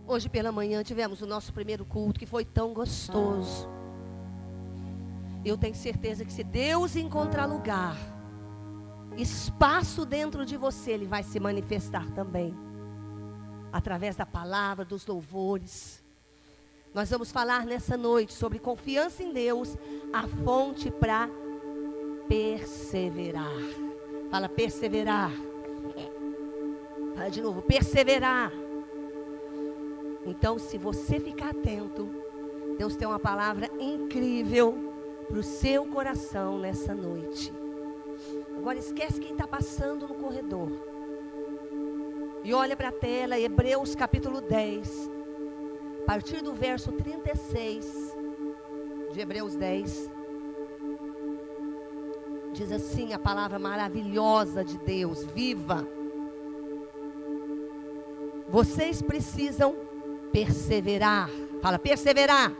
Hoje pela manhã tivemos o nosso primeiro culto, que foi tão gostoso. Eu tenho certeza que se Deus encontrar lugar, espaço dentro de você, Ele vai se manifestar também. Através da palavra, dos louvores. Nós vamos falar nessa noite sobre confiança em Deus, a fonte para perseverar. Fala perseverar. Fala de novo, perseverar. Então, se você ficar atento, Deus tem uma palavra incrível para o seu coração nessa noite. Agora esquece quem está passando no corredor. E olha para a tela, Hebreus capítulo 10. A partir do verso 36 de Hebreus 10. Diz assim a palavra maravilhosa de Deus, viva. Vocês precisam perseverar. Fala, perseverar.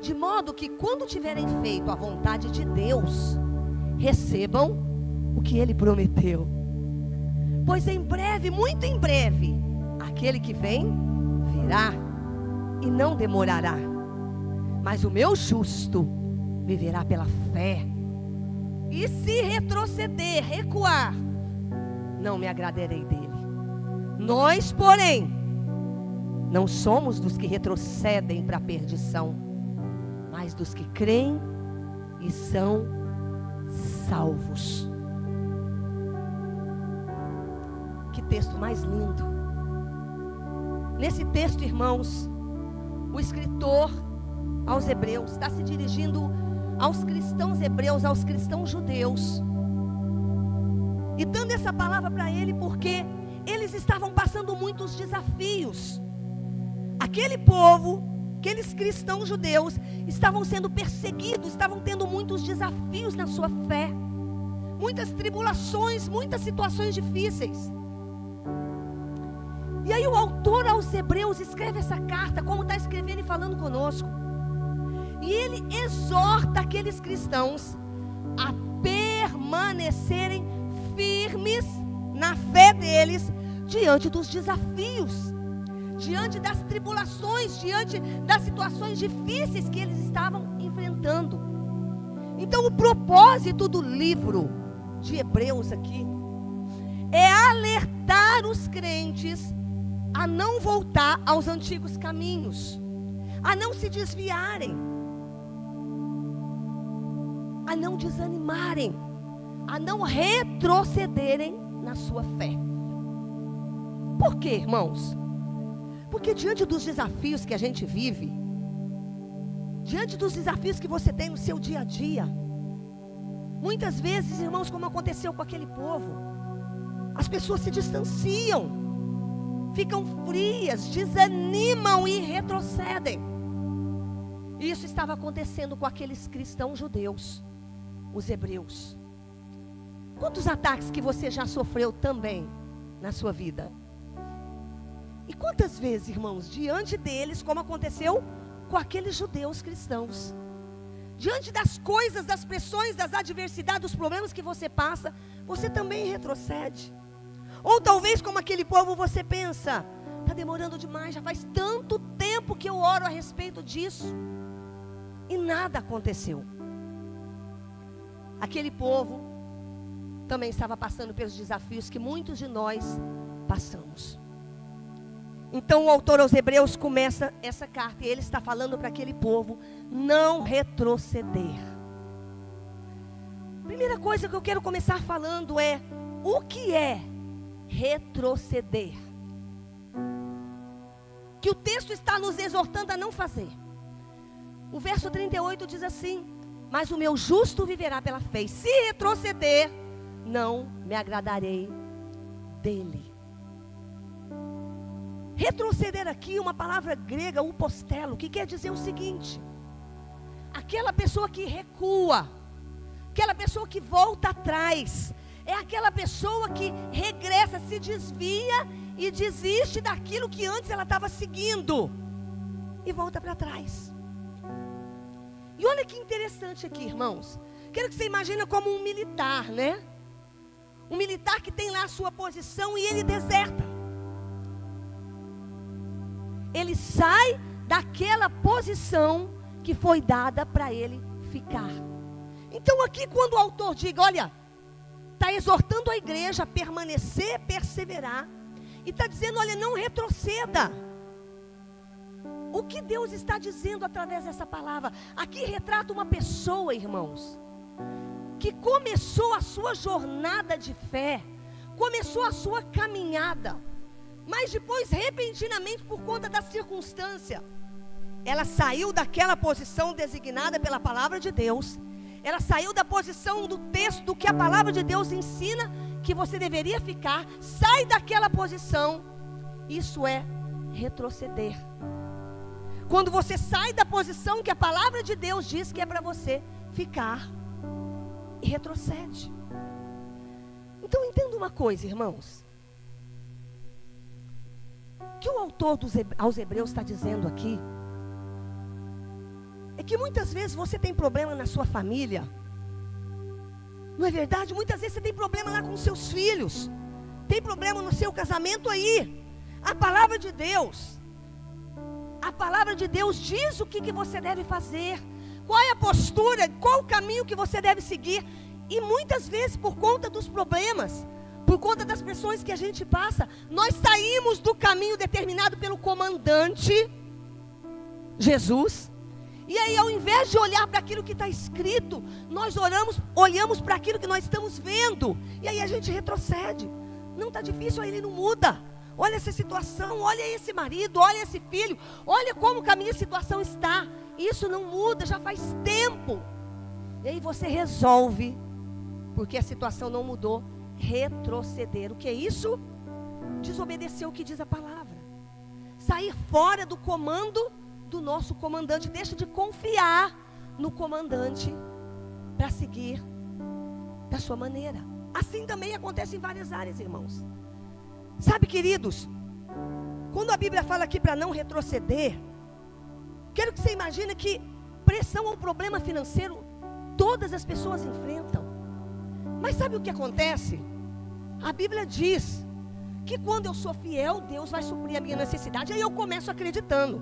De modo que quando tiverem feito a vontade de Deus, recebam o que Ele prometeu. Pois em breve, muito em breve, aquele que vem, virá e não demorará. Mas o meu justo viverá pela fé. E se retroceder, recuar, não me agradarei dele. Nós, porém, não somos dos que retrocedem para a perdição, mas dos que creem e são salvos. Que texto mais lindo. Nesse texto, irmãos, o escritor aos Hebreus está se dirigindo aos cristãos hebreus, aos cristãos judeus, e dando essa palavra para ele, porque eles estavam passando muitos desafios. Aquele povo, aqueles cristãos judeus, estavam sendo perseguidos, estavam tendo muitos desafios na sua fé, muitas tribulações, muitas situações difíceis. E aí o autor aos Hebreus escreve essa carta, como está escrevendo e falando conosco. E ele exorta aqueles cristãos a permanecerem firmes na fé deles, diante dos desafios, diante das tribulações, diante das situações difíceis que eles estavam enfrentando. Então o propósito do livro de Hebreus aqui é alertar os crentes a não voltar aos antigos caminhos, a não se desviarem, a não desanimarem, a não retrocederem na sua fé. Por quê, irmãos? Porque diante dos desafios que a gente vive, diante dos desafios que você tem no seu dia a dia, muitas vezes, irmãos, como aconteceu com aquele povo, as pessoas se distanciam, ficam frias, desanimam e retrocedem. E isso estava acontecendo com aqueles cristãos judeus, os hebreus. Quantos ataques que você já sofreu também na sua vida? E quantas vezes, irmãos, diante deles, como aconteceu com aqueles judeus cristãos, diante das coisas, das pressões, das adversidades, dos problemas que você passa, você também retrocede. Ou talvez como aquele povo você pensa, está demorando demais, já faz tanto tempo que eu oro a respeito disso, e nada aconteceu. Aquele povo também estava passando pelos desafios que muitos de nós passamos. Então o autor aos Hebreus começa essa carta e ele está falando para aquele povo não retroceder. Primeira coisa que eu quero começar falando é: o que é retroceder? Que o texto está nos exortando a não fazer. O verso 38 diz assim: mas o meu justo viverá pela fé, e se retroceder, não me agradarei dele. Retroceder aqui é uma palavra grega, upostelo, que quer dizer o seguinte: aquela pessoa que recua, aquela pessoa que volta atrás, é aquela pessoa que regressa, se desvia e desiste daquilo que antes ela estava seguindo e volta para trás. E olha que interessante aqui, irmãos. Quero que você imagine como um militar, né? Um militar que tem lá a sua posição e ele deserta. ele sai daquela posição que foi dada para ele ficar. Então aqui quando o autor diga, olha, está exortando a igreja a permanecer, perseverar, e está dizendo, olha, não retroceda. O que Deus está dizendo através dessa palavra? Aqui retrata uma pessoa, irmãos, que começou a sua jornada de fé, começou a sua caminhada, mas depois, repentinamente, por conta da circunstância, ela saiu daquela posição designada pela palavra de Deus, ela saiu da posição do texto que a palavra de Deus ensina que você deveria ficar, sai daquela posição. Isso é retroceder. Quando você sai da posição que a palavra de Deus diz que é para você ficar, e retrocede. Então entenda uma coisa, irmãos, que o autor aos Hebreus está dizendo aqui, é que muitas vezes você tem problema na sua família, não é verdade? Muitas vezes você tem problema lá com seus filhos, tem problema no seu casamento aí. A palavra de Deus diz o que você deve fazer, qual é a postura, qual o caminho que você deve seguir. E muitas vezes por conta dos problemas, por conta das pressões que a gente passa, nós saímos do caminho determinado pelo comandante Jesus. E aí, ao invés de olhar para aquilo que está escrito, nós olhamos para aquilo que nós estamos vendo. E aí a gente retrocede. Não está difícil, aí ele não muda. Olha essa situação, olha esse marido, olha esse filho, olha como que a minha situação está. Isso não muda, já faz tempo. E aí você resolve, porque a situação não mudou, retroceder. O que é isso? Desobedecer o que diz a palavra. Sair fora do comando do nosso comandante. Deixa de confiar no comandante para seguir da sua maneira. Assim também acontece em várias áreas, irmãos. Sabe, queridos, quando a Bíblia fala aqui para não retroceder, quero que você imagine que pressão ou problema financeiro todas as pessoas enfrentam. Mas sabe o que acontece? A Bíblia diz que quando eu sou fiel, Deus vai suprir a minha necessidade. Aí eu começo acreditando.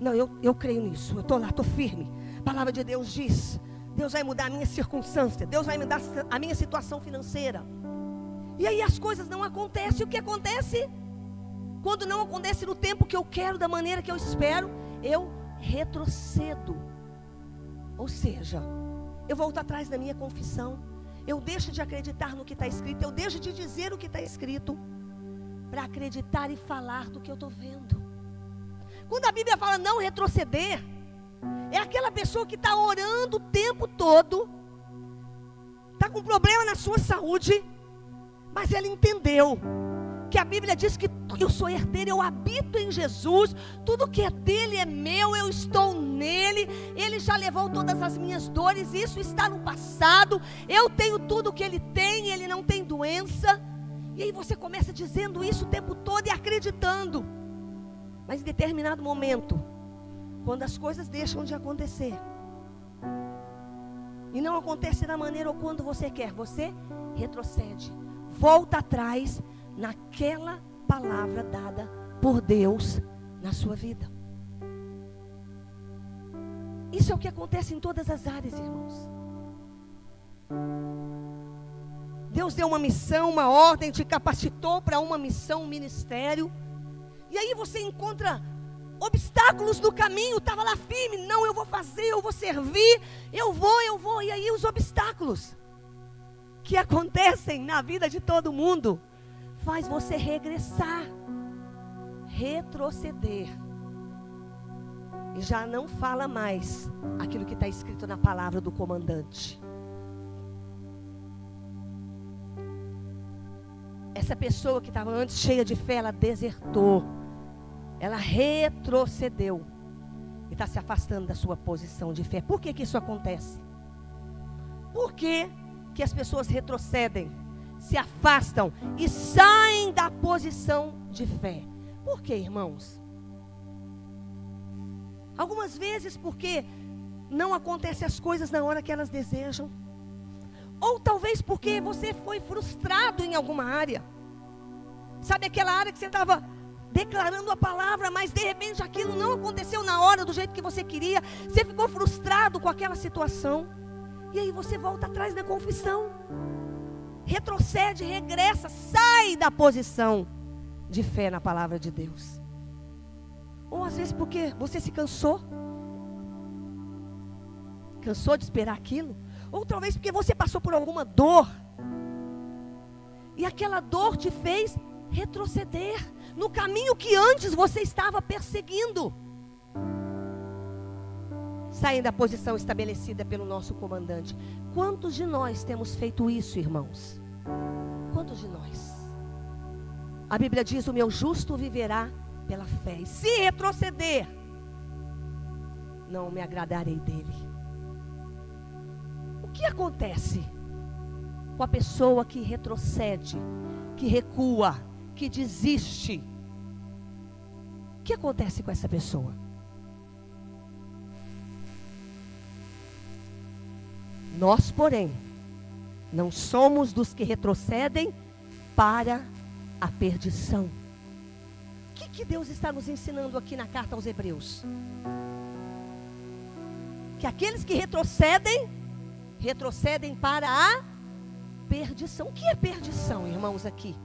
Não, eu creio nisso, eu estou lá, estou firme. A palavra de Deus diz, Deus vai mudar a minha circunstância, Deus vai mudar a minha situação financeira. E aí as coisas não acontecem. O que acontece? Quando não acontece no tempo que eu quero, da maneira que eu espero, eu retrocedo. Ou seja, eu volto atrás da minha confissão, eu deixo de acreditar no que está escrito, eu deixo de dizer o que está escrito, para acreditar e falar do que eu estou vendo. Quando a Bíblia fala não retroceder, é aquela pessoa que está orando o tempo todo, está com problema na sua saúde, mas ela entendeu que a Bíblia diz que eu sou herdeiro, eu habito em Jesus, tudo que é dele é meu, eu estou nele, ele já levou todas as minhas dores, isso está no passado, eu tenho tudo que ele tem, ele não tem doença. E aí você começa dizendo isso o tempo todo e acreditando. Mas em determinado momento, quando as coisas deixam de acontecer, e não acontece da maneira ou quando você quer, você retrocede, volta atrás naquela palavra dada por Deus na sua vida. Isso é o que acontece em todas as áreas, irmãos. Deus deu uma missão, uma ordem, te capacitou para uma missão, um ministério. E aí você encontra obstáculos no caminho, estava lá firme, não, eu vou fazer, eu vou servir, eu vou. E aí os obstáculos que acontecem na vida de todo mundo faz você regressar, retroceder. E já não fala mais aquilo que está escrito na palavra do comandante. Essa pessoa que estava antes cheia de fé, ela desertou. Ela retrocedeu. E está se afastando da sua posição de fé. Por que que isso acontece? Por que que as pessoas retrocedem, se afastam e saem da posição de fé? Por que, irmãos? Algumas vezes porque não acontecem as coisas na hora que elas desejam. Ou talvez porque você foi frustrado em alguma área. Sabe aquela área que você estava declarando a palavra, mas de repente aquilo não aconteceu na hora, do jeito que você queria. Você ficou frustrado com aquela situação. E aí você volta atrás na confissão. Retrocede, regressa, sai da posição de fé na palavra de Deus. Ou às vezes porque você se cansou. Cansou de esperar aquilo. Ou talvez porque você passou por alguma dor. E aquela dor te fez retroceder no caminho que antes você estava perseguindo. Saem da posição estabelecida pelo nosso comandante. Quantos de nós temos feito isso, irmãos? Quantos de nós? A Bíblia diz: o meu justo viverá pela fé. E se retroceder, não me agradarei dele. O que acontece com a pessoa que retrocede, que recua, que desiste? O que acontece com essa pessoa? Nós, porém, não somos dos que retrocedem para a perdição. O que Deus está nos ensinando aqui na carta aos Hebreus? Que aqueles que retrocedem para a perdição. O que é perdição, irmãos, aqui?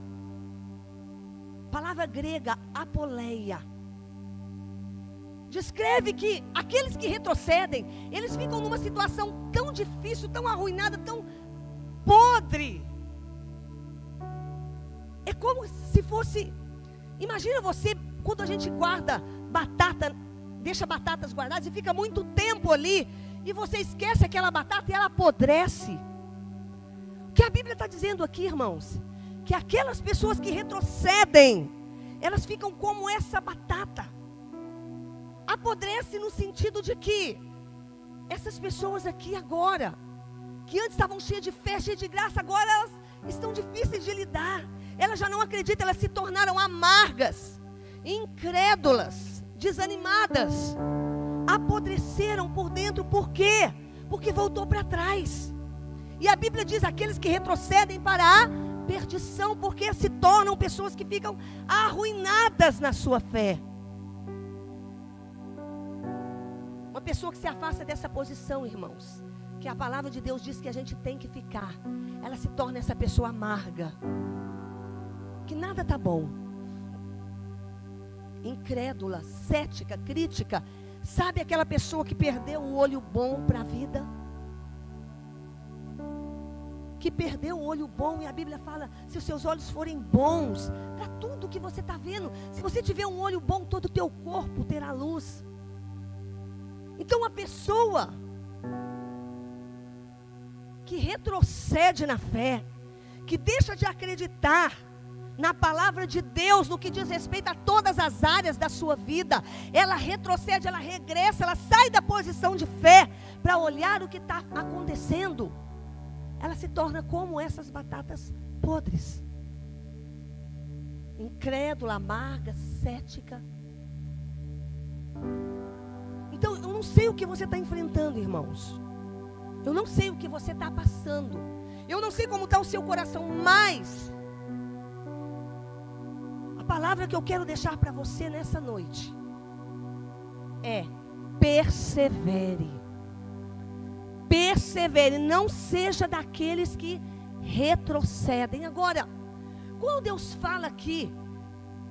Palavra grega, apoleia. Descreve que aqueles que retrocedem, eles ficam numa situação tão difícil, tão arruinada, tão podre. É como se fosse... Imagina você, quando a gente guarda batata, deixa batatas guardadas e fica muito tempo ali, e você esquece aquela batata e ela apodrece. O que a Bíblia está dizendo aqui, irmãos? Que aquelas pessoas que retrocedem, elas ficam como essa batata. Apodrece no sentido de que essas pessoas aqui agora, que antes estavam cheias de fé, cheias de graça, agora elas estão difíceis de lidar. Elas já não acreditam, elas se tornaram amargas, incrédulas, desanimadas. Apodreceram por dentro, por quê? Porque voltou para trás. E a Bíblia diz: aqueles que retrocedem para a perdição, porque se tornam pessoas que ficam arruinadas na sua fé. Uma pessoa que se afasta dessa posição, irmãos, que a palavra de Deus diz que a gente tem que ficar, ela se torna essa pessoa amarga, que nada está bom, incrédula, cética, crítica. Sabe aquela pessoa que perdeu o olho bom para a vida? Que perdeu o olho bom, e a Bíblia fala: se os seus olhos forem bons para tudo que você está vendo, se você tiver um olho bom, todo o teu corpo terá luz. Então a pessoa que retrocede na fé, que deixa de acreditar na palavra de Deus, no que diz respeito a todas as áreas da sua vida, ela retrocede, ela regressa, ela sai da posição de fé para olhar o que está acontecendo. Ela se torna como essas batatas podres, incrédula, amarga, cética. Então eu não sei o que você está enfrentando, irmãos. Eu não sei o que você está passando. Eu não sei como está o seu coração, mas a palavra que eu quero deixar para você nessa noite é: persevere. Persevere, não seja daqueles que retrocedem. Agora, quando Deus fala aqui,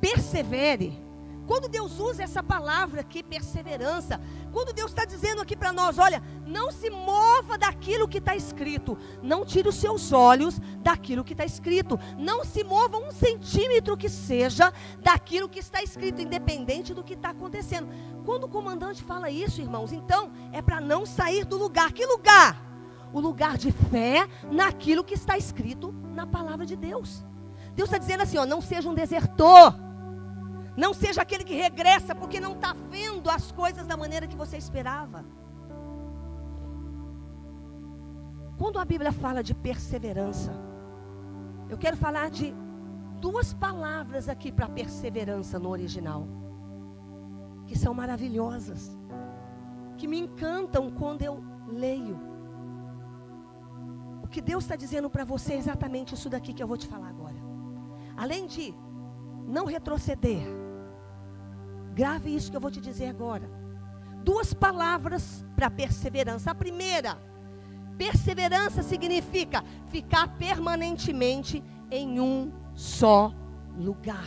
persevere, quando Deus usa essa palavra aqui, perseverança, quando Deus está dizendo aqui para nós: olha, não se mova daquilo que está escrito, não tire os seus olhos daquilo que está escrito, não se mova 1 centímetro que seja daquilo que está escrito, independente do que está acontecendo. Quando o comandante fala isso, irmãos, então é para não sair do lugar. Que lugar? O lugar de fé naquilo que está escrito na palavra de Deus. Deus está dizendo assim, ó: não seja um desertor. Não seja aquele que regressa porque não está vendo as coisas da maneira que você esperava. Quando a Bíblia fala de perseverança, eu quero falar de 2 palavras aqui para perseverança no original, que são maravilhosas, que me encantam quando eu leio. O que Deus está dizendo para você é exatamente isso daqui que eu vou te falar agora. Além de não retroceder, Grave isso que eu vou te dizer agora. 2 palavras para perseverança. A primeira, perseverança significa ficar permanentemente em um só lugar.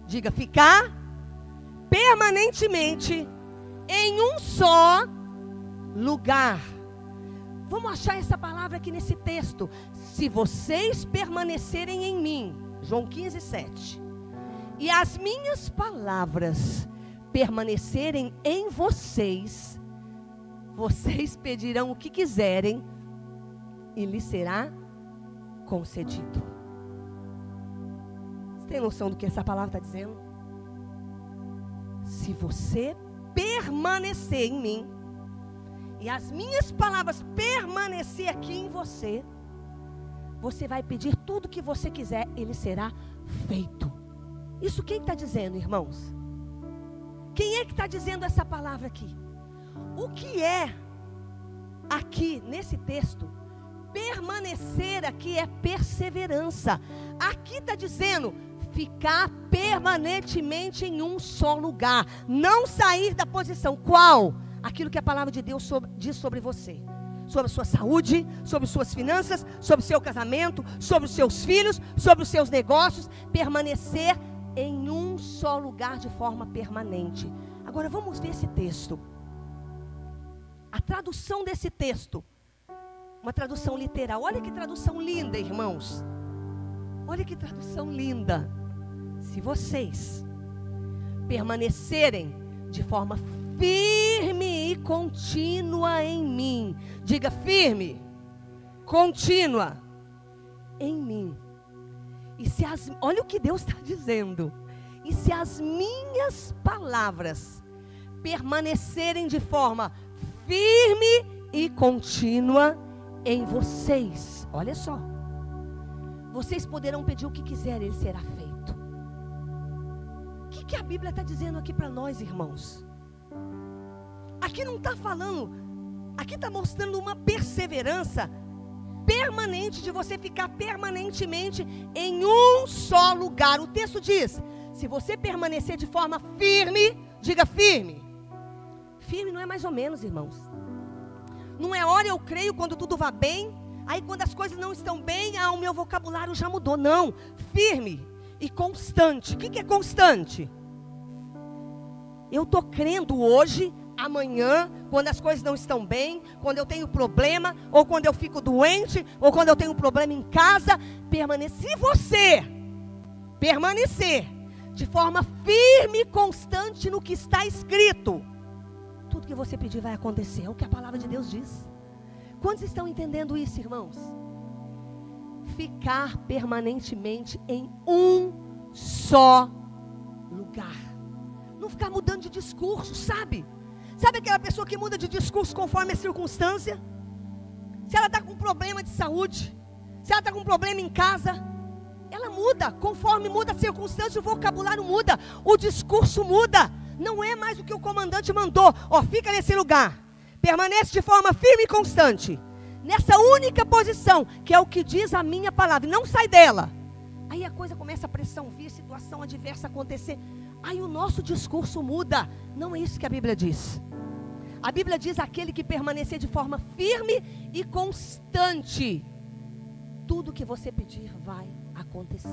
Diga, ficar permanentemente em um só lugar. Vamos achar essa palavra aqui nesse texto. Se vocês permanecerem em mim, João 15:7, e as minhas palavras permanecerem em vocês, vocês pedirão o que quiserem e lhes será concedido. Você tem noção do que essa palavra está dizendo? Se você permanecer em mim e as minhas palavras permanecer aqui em você, você vai pedir tudo o que você quiser, ele será feito. Isso quem está dizendo, irmãos? Quem é que está dizendo essa palavra aqui? O que é aqui nesse texto? Permanecer aqui é perseverança. Aqui está dizendo ficar permanentemente em um só lugar, não sair da posição. Qual? Aquilo que a palavra de Deus diz sobre você, sobre a sua saúde, sobre suas finanças, sobre o seu casamento, sobre os seus filhos, sobre os seus negócios. Permanecer em um só lugar de forma permanente. Agora vamos ver esse texto. A tradução desse texto, uma tradução literal. Olha que tradução linda, irmãos. Olha que tradução linda. Se vocês permanecerem de forma firme e contínua em mim. Diga, firme, contínua em mim. Olha o que Deus está dizendo. E se as minhas palavras permanecerem de forma firme e contínua em vocês, olha só, vocês poderão pedir o que quiserem, ele será feito. O que a Bíblia está dizendo aqui para nós, irmãos? Aqui não está falando, aqui está mostrando uma perseverança permanente, de você ficar permanentemente em um só lugar. O texto diz, se você permanecer de forma firme, diga firme. Firme não é mais ou menos, irmãos. Não é ora eu creio quando tudo vai bem, aí quando as coisas não estão bem, o meu vocabulário já mudou. Não, firme e constante. O que é constante? Eu estou crendo hoje, amanhã, quando as coisas não estão bem, quando eu tenho problema, ou quando eu fico doente, ou quando eu tenho um problema em casa, se você permanecer de forma firme e constante no que está escrito, tudo que você pedir vai acontecer, é o que a palavra de Deus diz. Quantos estão entendendo isso, irmãos? Ficar permanentemente em um só lugar. Não ficar mudando de discurso, sabe? Sabe aquela pessoa que muda de discurso conforme a circunstância? Se ela está com problema de saúde, se ela está com problema em casa, ela muda, conforme muda a circunstância, o vocabulário muda, o discurso muda. Não é mais o que o comandante mandou. Fica nesse lugar, permanece de forma firme e constante, nessa única posição, que é o que diz a minha palavra, não sai dela. Aí a coisa começa, a pressão vir, situação adversa acontecer, aí o nosso discurso muda. Não é isso que a Bíblia diz. A Bíblia diz, aquele que permanecer de forma firme e constante, tudo que você pedir vai acontecer.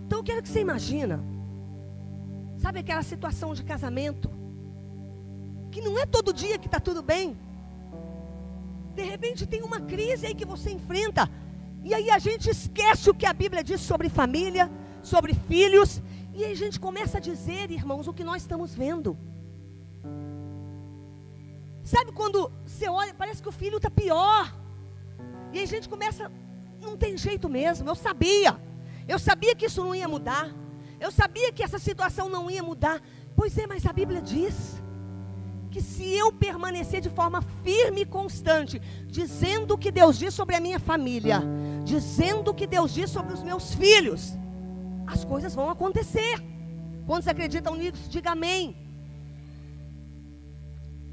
Então eu quero que você imagina, sabe aquela situação de casamento, que não é todo dia que está tudo bem. De repente tem uma crise aí que você enfrenta, e aí a gente esquece o que a Bíblia diz sobre família, sobre filhos, e aí a gente começa a dizer, irmãos, o que nós estamos vendo. Sabe quando você olha, parece que o filho está pior, e aí a gente começa, não tem jeito mesmo, eu sabia que isso não ia mudar, eu sabia que essa situação não ia mudar. Pois é, mas a Bíblia diz que se eu permanecer de forma firme e constante, dizendo o que Deus diz sobre a minha família, dizendo o que Deus diz sobre os meus filhos, as coisas vão acontecer. Quantos acreditam nisso? Diga amém.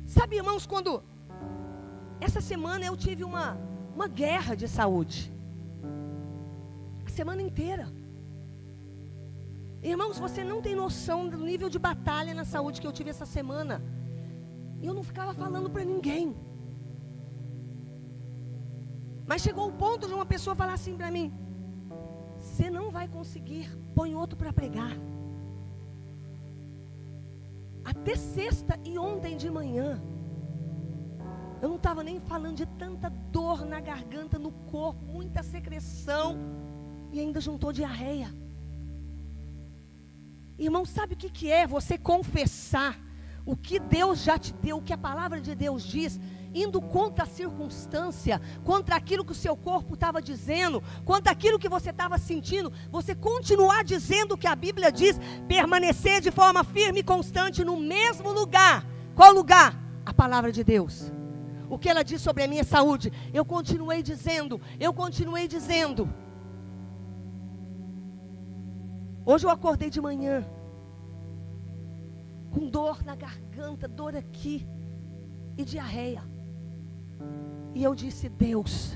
Sabe, irmãos, quando essa semana eu tive uma guerra de saúde, a semana inteira. Irmãos, você não tem noção do nível de batalha na saúde que eu tive essa semana. E eu não ficava falando para ninguém. Mas chegou o ponto de uma pessoa falar assim para mim: você não vai conseguir, põe outro para pregar. Até sexta e ontem de manhã, eu não estava nem falando de tanta dor na garganta, no corpo, muita secreção, e ainda juntou diarreia. Irmão, sabe o que é você confessar o que Deus já te deu, o que a palavra de Deus diz, indo contra a circunstância, contra aquilo que o seu corpo estava dizendo, contra aquilo que você estava sentindo, você continuar dizendo o que a Bíblia diz, permanecer de forma firme e constante no mesmo lugar. Qual lugar? A palavra de Deus. O que ela diz sobre a minha saúde, eu continuei dizendo. Hoje eu acordei de manhã, com dor na garganta, dor aqui, e diarreia. E eu disse: Deus,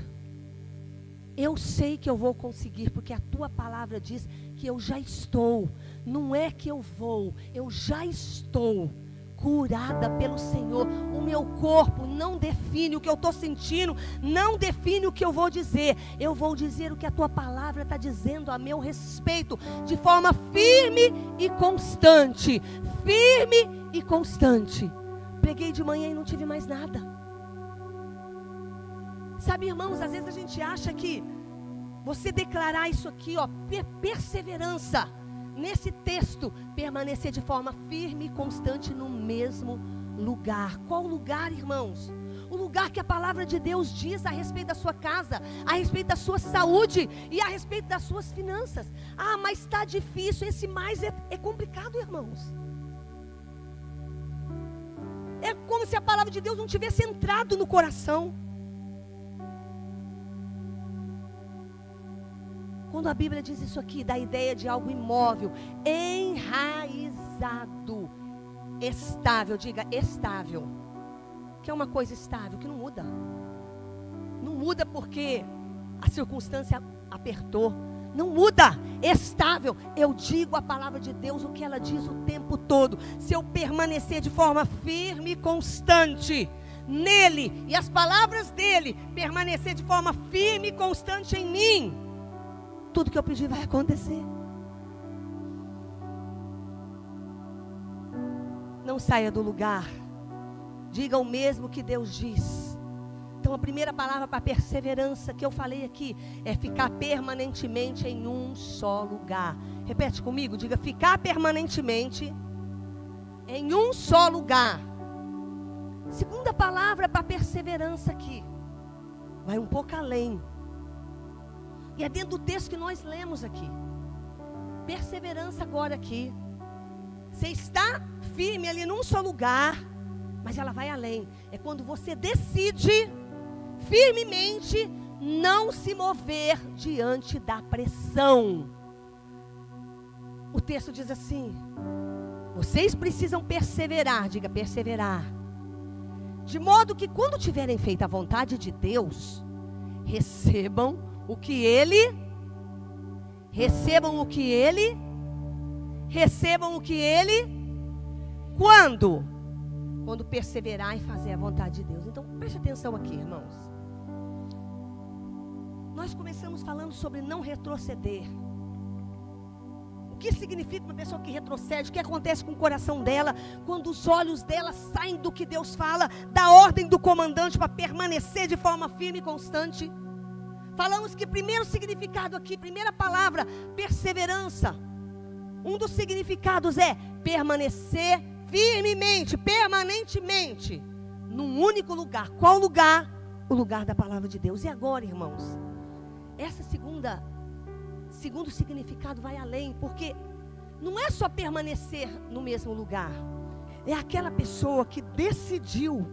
eu sei que eu vou conseguir, porque a tua palavra diz que eu já estou, não é que eu vou, eu já estou curada pelo Senhor. O meu corpo não define o que eu estou sentindo, não define o que eu vou dizer. Eu vou dizer o que a tua palavra está dizendo a meu respeito, de forma firme e constante. Firme e constante. Preguei de manhã e não tive mais nada. Sabe, irmãos, às vezes a gente acha que você declarar isso aqui, ó, perseverança, nesse texto, permanecer de forma firme e constante no mesmo lugar. Qual lugar, irmãos? O lugar que a palavra de Deus diz a respeito da sua casa, a respeito da sua saúde e a respeito das suas finanças. Ah, mas está difícil, esse mais é complicado, irmãos. É como se a palavra de Deus não tivesse entrado no coração. Quando a Bíblia diz isso aqui, dá a ideia de algo imóvel, enraizado, estável, diga estável. Que é uma coisa estável, que não muda. Não muda porque a circunstância apertou. Não muda, estável. Eu digo a palavra de Deus, o que ela diz o tempo todo. Se eu permanecer de forma firme e constante nele, e as palavras dele permanecer de forma firme e constante em mim, tudo que eu pedir vai acontecer. Não saia do lugar. Diga o mesmo que Deus diz. Então a primeira palavra para perseverança que eu falei aqui é ficar permanentemente em um só lugar. Repete comigo, diga: ficar permanentemente em um só lugar. Segunda palavra para perseverança aqui, vai um pouco além. E é dentro do texto que nós lemos aqui. Perseverança agora aqui. Você está firme ali num só lugar, mas ela vai além. É quando você decide firmemente não se mover diante da pressão. O texto diz assim: vocês precisam perseverar, diga perseverar, de modo que quando tiverem feito a vontade de Deus, recebam o que Ele, quando? Quando perseverar e fazer a vontade de Deus. Então preste atenção aqui, irmãos. Nós começamos falando sobre não retroceder. O que significa uma pessoa que retrocede? O que acontece com o coração dela quando os olhos dela saem do que Deus fala, da ordem do comandante para permanecer de forma firme e constante? Falamos que primeiro significado aqui, primeira palavra, perseverança. Um dos significados é permanecer firmemente, permanentemente, num único lugar. Qual lugar? O lugar da palavra de Deus. E agora, irmãos, essa segundo significado vai além, porque não é só permanecer no mesmo lugar. É aquela pessoa que decidiu,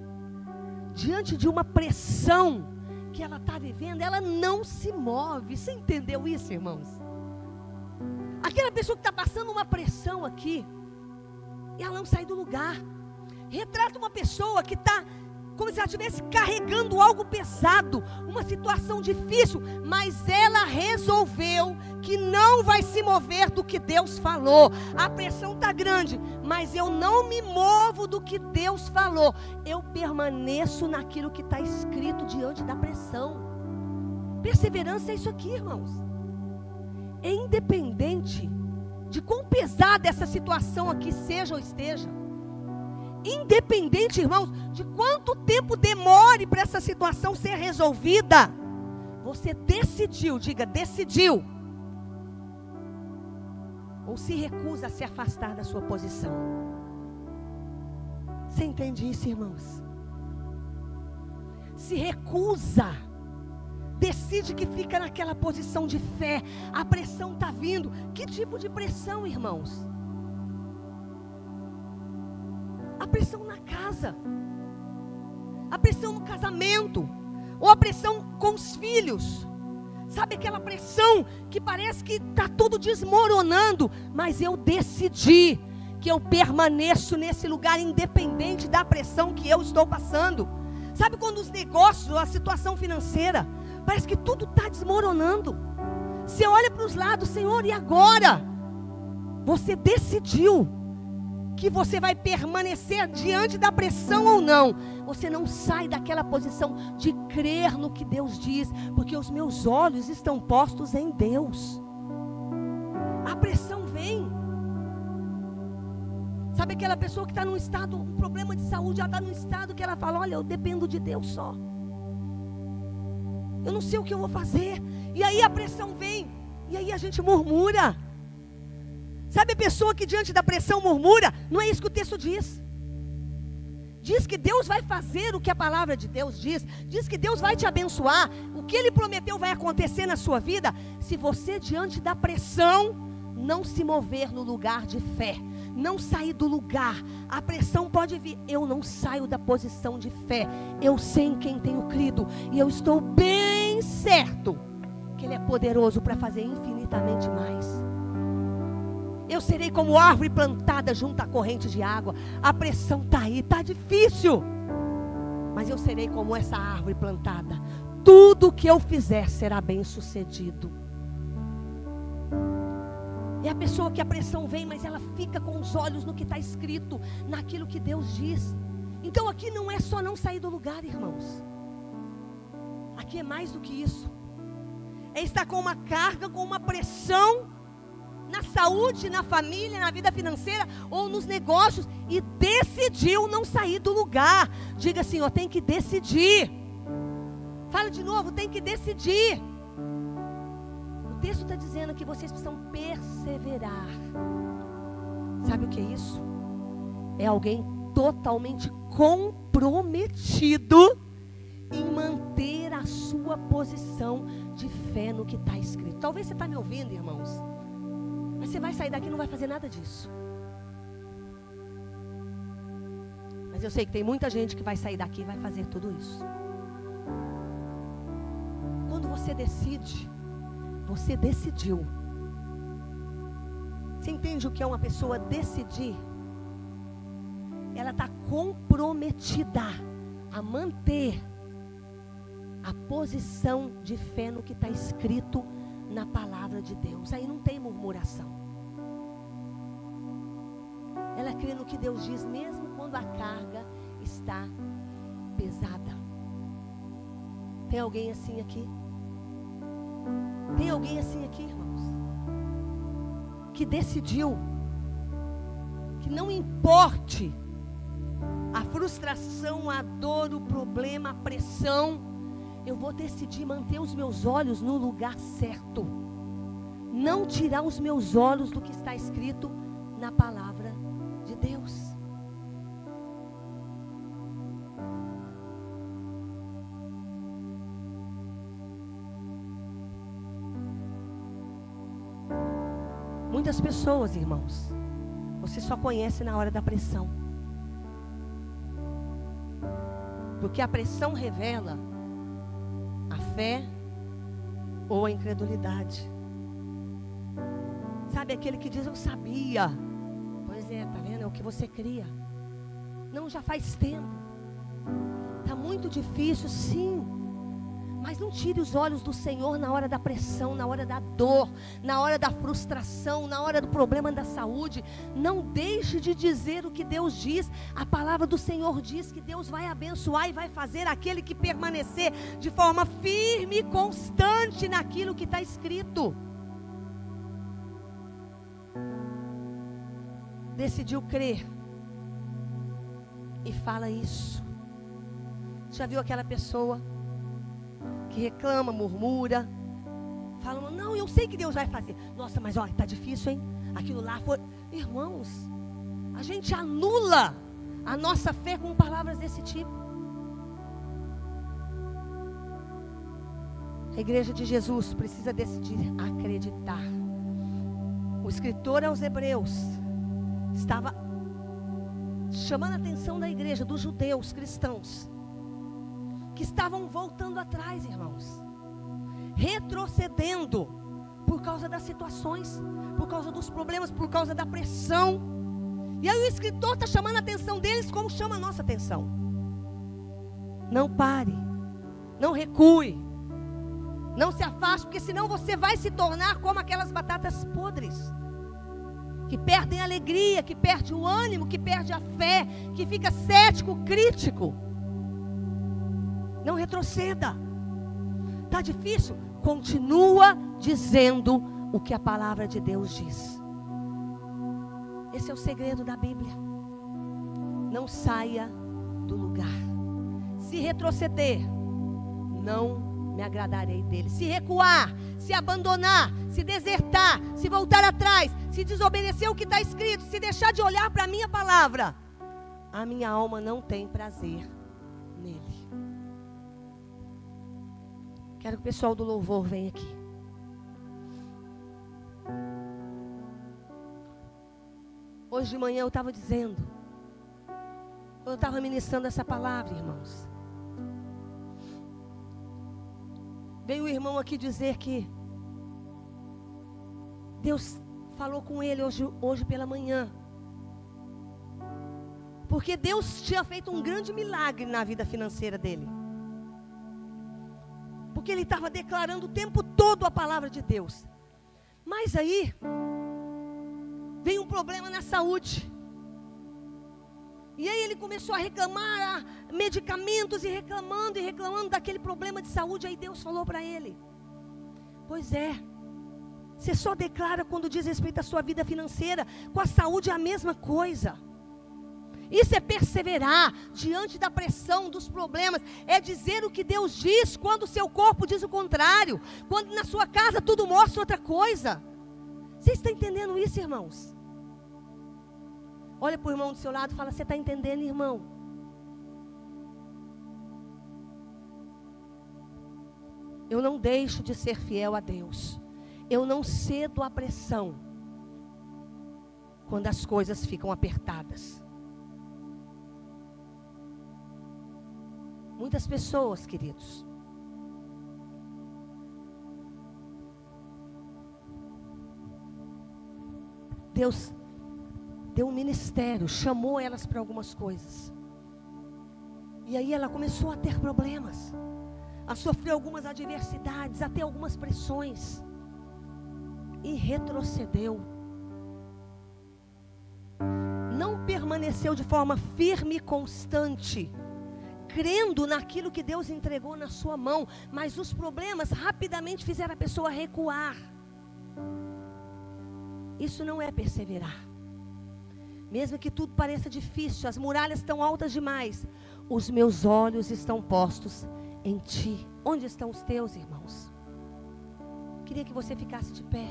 diante de uma pressão que ela está vivendo, ela não se move. Você entendeu isso, irmãos? Aquela pessoa que está passando uma pressão aqui, e ela não sai do lugar. Retrata uma pessoa que está como se ela estivesse carregando algo pesado, uma situação difícil, mas ela resolveu que não vai se mover do que Deus falou. A pressão está grande, mas eu não me movo do que Deus falou. Eu permaneço naquilo que está escrito diante da pressão. Perseverança é isso aqui, irmãos. É independente de quão pesada essa situação aqui seja ou esteja. Independente, irmãos, de quanto tempo demore para essa situação ser resolvida, você decidiu, diga, decidiu, ou se recusa a se afastar da sua posição. Você entende isso, irmãos? Se recusa, decide que fica naquela posição de fé. A pressão está vindo. Que tipo de pressão, irmãos? A pressão na casa, a pressão no casamento, ou a pressão com os filhos. Sabe aquela pressão que parece que está tudo desmoronando, mas eu decidi que eu permaneço nesse lugar independente da pressão que eu estou passando. Sabe quando os negócios, a situação financeira, parece que tudo está desmoronando. Você olha para os lados, Senhor, e agora? Você decidiu que você vai permanecer diante da pressão ou não. Você não sai daquela posição de crer no que Deus diz, porque os meus olhos estão postos em Deus. A pressão vem. Sabe aquela pessoa que está num estado, um problema de saúde, ela está num estado que ela fala, olha, eu dependo de Deus só. Eu não sei o que eu vou fazer. E aí a pressão vem, e aí a gente murmura. Sabe a pessoa que diante da pressão murmura? Não é isso que o texto diz. Diz que Deus vai fazer o que a palavra de Deus diz. Diz que Deus vai te abençoar. O que Ele prometeu vai acontecer na sua vida. Se você diante da pressão não se mover no lugar de fé, não sair do lugar. A pressão pode vir. Eu não saio da posição de fé. Eu sei em quem tenho crido. E eu estou bem certo que Ele é poderoso para fazer infinitamente mais. Eu serei como árvore plantada junto à corrente de água. A pressão está aí, está difícil. Mas eu serei como essa árvore plantada. Tudo que eu fizer será bem sucedido. É a pessoa que a pressão vem, mas ela fica com os olhos no que está escrito, naquilo que Deus diz. Então aqui não é só não sair do lugar, irmãos. Aqui é mais do que isso. É estar com uma carga, com uma pressão, na saúde, na família, na vida financeira ou nos negócios, e decidiu não sair do lugar. Diga assim, ó, tem que decidir. Fala de novo, tem que decidir. O texto está dizendo que vocês precisam perseverar. Sabe o que é isso? É alguém totalmente comprometido em manter a sua posição de fé no que está escrito. Talvez você está me ouvindo, irmãos, mas você vai sair daqui e não vai fazer nada disso. Mas eu sei que tem muita gente que vai sair daqui e vai fazer tudo isso. Quando você decide, você decidiu. Você entende o que é uma pessoa decidir? Ela está comprometida a manter a posição de fé no que está escrito na palavra de Deus. Aí não tem murmuração. Ela crê no que Deus diz, mesmo quando a carga está pesada. Tem alguém assim aqui? Tem alguém assim aqui, irmãos? Que decidiu que não importe a frustração, a dor, o problema, a pressão, eu vou decidir manter os meus olhos no lugar certo. Não tirar os meus olhos do que está escrito na palavra de Deus. Muitas pessoas, irmãos, você só conhece na hora da pressão. Porque a pressão revela a fé ou a incredulidade. Sabe aquele que diz, eu sabia. Pois é, tá vendo? É o que você cria. Não, já faz tempo. Está muito difícil, sim. Mas não tire os olhos do Senhor na hora da pressão, na hora da dor, na hora da frustração, na hora do problema da saúde. Não deixe de dizer o que Deus diz. A palavra do Senhor diz que Deus vai abençoar e vai fazer aquele que permanecer de forma firme e constante naquilo que está escrito. Decidiu crer e fala isso. Já viu aquela pessoa que reclama, murmura, fala, não, eu sei que Deus vai fazer. Nossa, mas olha, está difícil, hein? Aquilo lá foi... Irmãos, a gente anula a nossa fé com palavras desse tipo. A igreja de Jesus precisa decidir acreditar. O escritor aos Hebreus estava chamando a atenção da igreja, dos judeus cristãos, que estavam voltando atrás, irmãos, retrocedendo por causa das situações, por causa dos problemas, por causa da pressão. E aí o escritor está chamando a atenção deles como chama a nossa atenção. Não pare, não recue, não se afaste, porque senão você vai se tornar como aquelas batatas podres, que perdem a alegria, que perde o ânimo, que perde a fé, que fica cético, crítico. Não retroceda. Está difícil? Continua dizendo o que a palavra de Deus diz. Esse é o segredo da Bíblia. Não saia do lugar. Se retroceder, não me agradarei dele. Se recuar, se abandonar, se desertar, se voltar atrás, se desobedecer o que está escrito, se deixar de olhar para a minha palavra, a minha alma não tem prazer nele. Quero que o pessoal do louvor venha aqui. Hoje de manhã eu estava dizendo, eu estava ministrando essa palavra, irmãos. Veio o irmão aqui dizer que Deus falou com ele hoje pela manhã. Porque Deus tinha feito um grande milagre na vida financeira dele. Porque ele estava declarando o tempo todo a palavra de Deus. Mas aí, veio um problema na saúde. E aí ele começou a reclamar medicamentos e reclamando daquele problema de saúde. Aí Deus falou para ele, pois é, você só declara quando diz respeito à sua vida financeira. Com a saúde é a mesma coisa. Isso é perseverar diante da pressão, dos problemas. É dizer o que Deus diz quando o seu corpo diz o contrário. Quando na sua casa tudo mostra outra coisa. Você está entendendo isso, irmãos? Olha para o irmão do seu lado e fala, você está entendendo, irmão? Eu não deixo de ser fiel a Deus. Eu não cedo à pressão quando as coisas ficam apertadas. Muitas pessoas, queridos, Deus deu um ministério, chamou elas para algumas coisas. E aí ela começou a ter problemas, a sofrer algumas adversidades, a ter algumas pressões. E retrocedeu. Não permaneceu de forma firme e constante, crendo naquilo que Deus entregou na sua mão. Mas os problemas rapidamente fizeram a pessoa recuar. Isso não é perseverar. Mesmo que tudo pareça difícil, as muralhas estão altas demais, os meus olhos estão postos em ti. Onde estão os teus, irmãos? Queria que você ficasse de pé.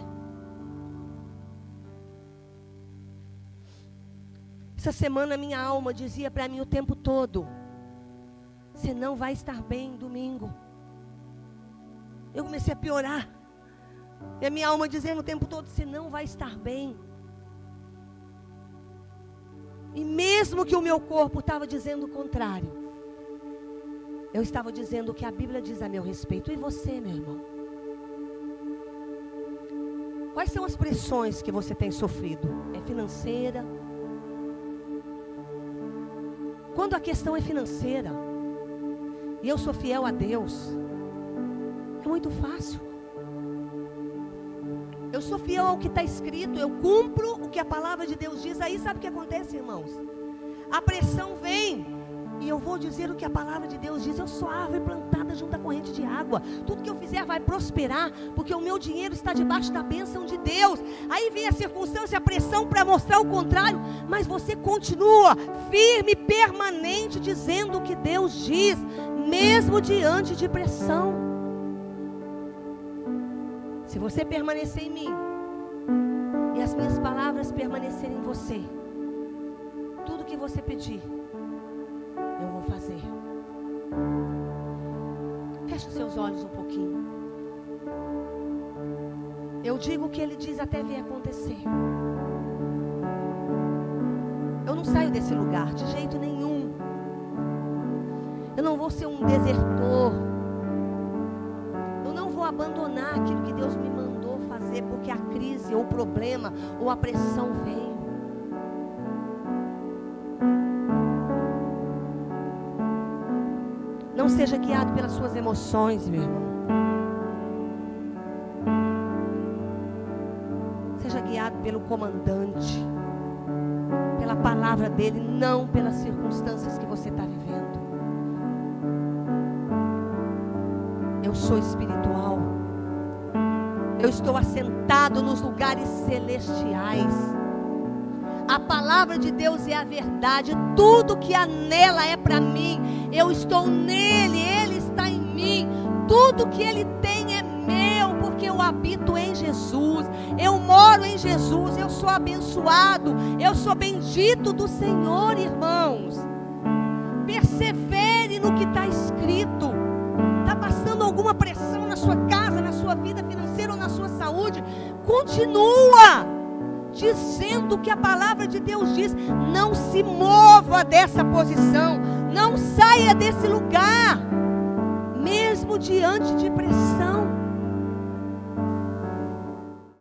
Essa semana minha alma dizia para mim o tempo todo, você não vai estar bem domingo. Eu comecei a piorar. E a minha alma dizendo o tempo todo, você não vai estar bem. E mesmo que o meu corpo estava dizendo o contrário, eu estava dizendo o que a Bíblia diz a meu respeito. E você, meu irmão? Quais são as pressões que você tem sofrido? É financeira? Quando a questão é financeira, e eu sou fiel a Deus, é muito fácil. Eu sou fiel ao que está escrito, eu cumpro o que a palavra de Deus diz. Aí sabe o que acontece, irmãos? A pressão vem, e eu vou dizer o que a palavra de Deus diz. Eu sou árvore plantada junto à corrente de água. Tudo que eu fizer vai prosperar, porque o meu dinheiro está debaixo da bênção de Deus. Aí vem a circunstância, a pressão para mostrar o contrário, mas você continua firme, permanente, dizendo o que Deus diz, mesmo diante de pressão. Se você permanecer em mim, e as minhas palavras permanecerem em você, tudo que você pedir, eu vou fazer. Feche os seus olhos um pouquinho. Eu digo o que Ele diz até ver acontecer. Eu não saio desse lugar de jeito nenhum. Eu não vou ser um desertor. Eu não vou abandonar aquilo que Deus me mandou fazer porque a crise, ou o problema, ou a pressão veio. Não seja guiado pelas suas emoções, meu irmão. Seja guiado pelo comandante, pela palavra dele, não pelas circunstâncias que você está vivendo. Eu sou espiritual. Eu estou assentado nos lugares celestiais. A palavra de Deus é a verdade. Tudo que há nela é para mim. Eu estou nele, ele está em mim. Tudo que ele tem é meu, porque eu habito em Jesus. Eu moro em Jesus. Eu sou abençoado. Eu sou bendito do Senhor, irmãos. Persevere no que está escrito. Está passando alguma pressão na sua casa, na sua vida financeira ou na sua saúde? Continua dizendo o que a palavra de Deus diz. Não se mova dessa posição. Não saia desse lugar, mesmo diante de pressão.